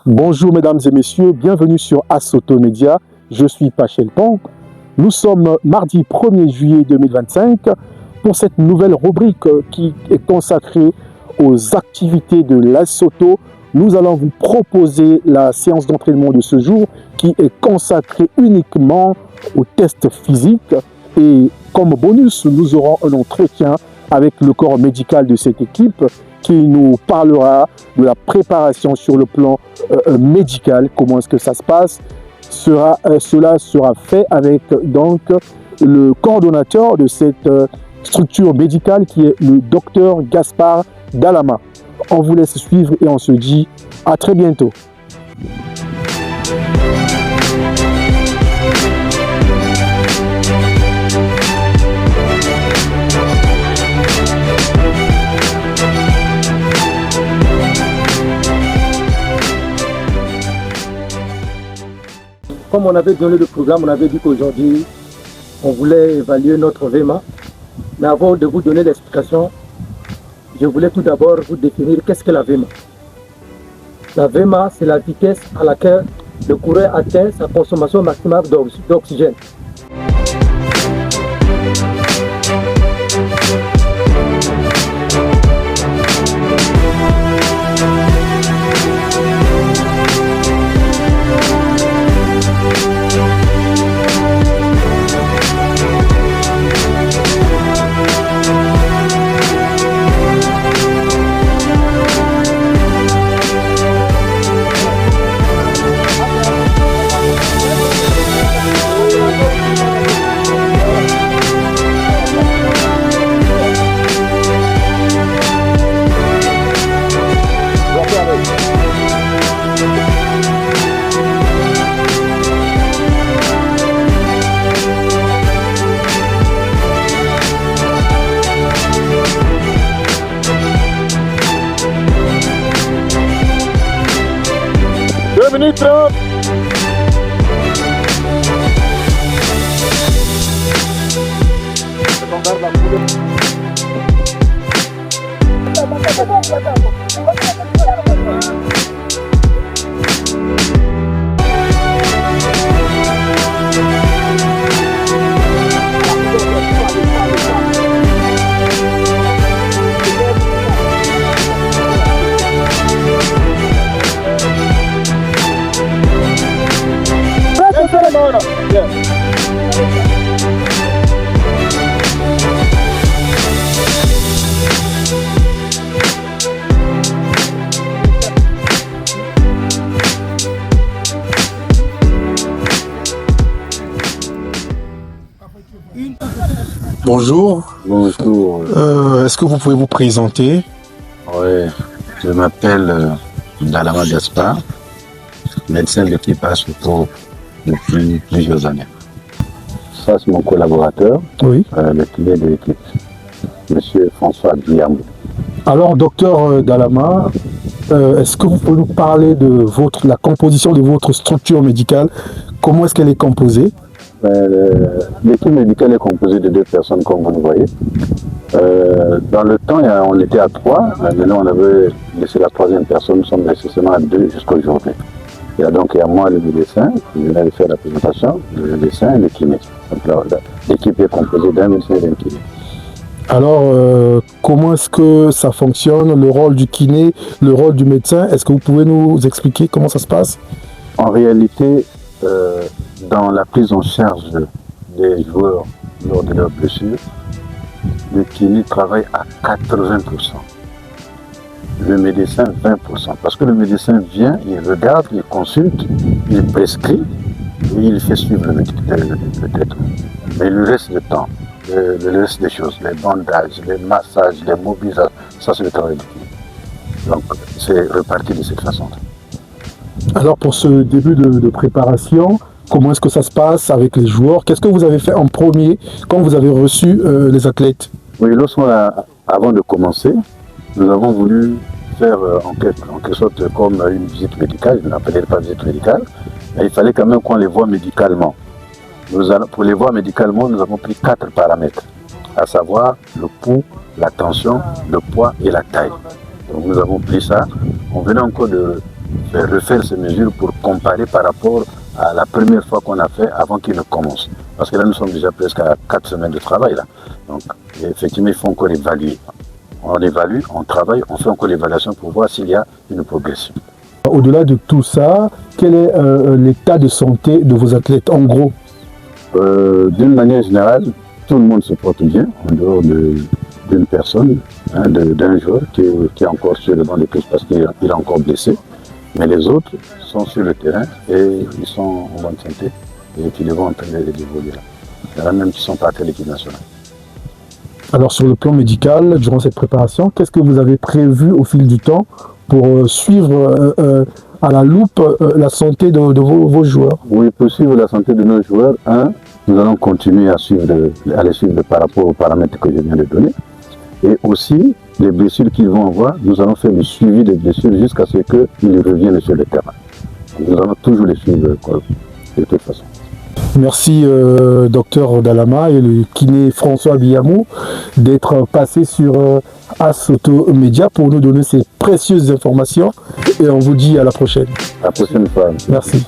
Bonjour mesdames et messieurs, bienvenue sur Asoto Média. Je suis Pachel Pong. Nous sommes mardi 1er juillet 2025 pour cette nouvelle rubrique qui est consacrée aux activités de l'Asoto. Nous allons vous proposer la séance d'entraînement de ce jour qui est consacrée uniquement aux tests physiques. Et comme bonus, nous aurons un entretien avec le corps médical de cette équipe qui nous parlera de la préparation sur le plan médical, comment est-ce que ça se passe. Cela sera fait avec donc le coordonnateur de cette structure médicale qui est le docteur Gaspard Dalama. On vous laisse suivre et on se dit à très bientôt. Comme on avait donné le programme, on avait dit qu'aujourd'hui, on voulait évaluer notre VMA. Mais avant de vous donner l'explication, je voulais tout d'abord vous définir qu'est-ce que la VMA. La VMA, c'est la vitesse à laquelle le coureur atteint sa consommation maximale d'oxygène. Ministre. Bonjour. Bonjour. Est-ce que vous pouvez vous présenter? Oui, je m'appelle Dalama Gaspard, médecin de l'équipage depuis plusieurs années. Ça, c'est mon collaborateur, Oui. Le kiné de l'équipe, monsieur François Guillamou. Alors, docteur Dalama, est-ce que vous pouvez nous parler de la composition de votre structure médicale? Comment est-ce qu'elle est composée? L'équipe médicale est composée de 2 personnes, comme vous le voyez. Dans le temps, on était à 3. Maintenant, on avait laissé la 3e personne. Nous sommes nécessairement à 2 jusqu'à aujourd'hui. Il y a moi, le médecin, qui venait de faire la présentation, le médecin et le kiné. L'équipe est composée d'un médecin et d'un kiné. Alors, comment est-ce que ça fonctionne, le rôle du kiné, le rôle du médecin? Est-ce que vous pouvez nous expliquer comment ça se passe? En réalité, dans la prise en charge des joueurs lors de leurs blessures, le kiné travaille à 80%. Le médecin, 20%. Parce que le médecin vient, il regarde, il consulte, il prescrit et il fait suivre le traitement. Mais le reste du temps, le reste des choses, les bandages, les massages, les mobilisations, ça c'est le travail du kiné. Donc c'est reparti de cette façon. Alors pour ce début de préparation, comment est-ce que ça se passe avec les joueurs? Qu'est-ce que vous avez fait en premier quand vous avez reçu les athlètes? Oui, avant de commencer, nous avons voulu faire en quelque sorte comme une visite médicale. Je n'appelais pas visite médicale, mais il fallait quand même qu'on les voit médicalement. Pour les voir médicalement, nous avons pris 4 paramètres, à savoir le pouls, la tension, le poids et la taille. Donc nous avons pris ça. On venait encore de refaire ces mesures pour comparer par rapport à la première fois qu'on a fait avant qu'il ne commence. Parce que là, nous sommes déjà presque à 4 semaines de travail. Là. Donc, effectivement, il faut encore évaluer. On évalue, on travaille, on fait encore l'évaluation pour voir s'il y a une progression. Au-delà de tout ça, quel est l'état de santé de vos athlètes en gros? D'une manière générale, tout le monde se porte bien, en dehors d'une personne, hein, d'un joueur qui est encore sur le banc de touche parce qu'il est encore blessé. Mais les autres sont sur le terrain et ils sont en bonne santé et qui vont entraîner les évoluer là. Il y en a même qui sont partis à l'équipe nationale. Alors sur le plan médical, durant cette préparation, qu'est-ce que vous avez prévu au fil du temps pour suivre à la loupe la santé de vos joueurs? Oui, pour suivre la santé de nos joueurs, nous allons continuer à les suivre par rapport aux paramètres que je viens de donner. Et aussi, les blessures qu'ils vont avoir, nous allons faire le suivi des blessures jusqu'à ce qu'ils reviennent sur le terrain. Nous allons toujours les suivre de toute façon. Merci Dr Dalama et le kiné François Biamou d'être passé sur AS Auto Média pour nous donner ces précieuses informations et on vous dit à la prochaine. À la prochaine fois. Merci.